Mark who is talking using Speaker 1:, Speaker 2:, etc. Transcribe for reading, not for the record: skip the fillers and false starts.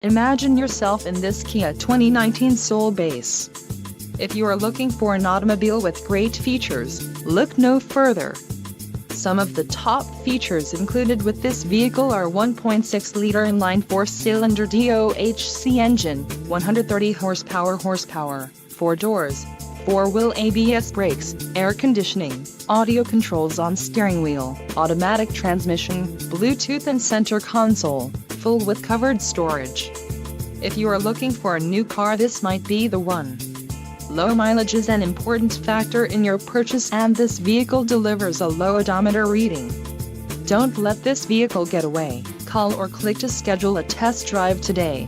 Speaker 1: Imagine yourself in this Kia 2019 Soul Base. If you are looking for an automobile with great features, look no further. Some of the top features included with this vehicle are 1.6-liter inline four-cylinder DOHC engine, 130 horsepower, 4 doors, 4-wheel ABS brakes, air conditioning, audio controls on steering wheel, automatic transmission, Bluetooth and center console, full with covered storage. If you are looking for a new car, this might be the one. Low mileage is an important factor in your purchase, and this vehicle delivers a low odometer reading. Don't let this vehicle get away. Call or click to schedule a test drive today.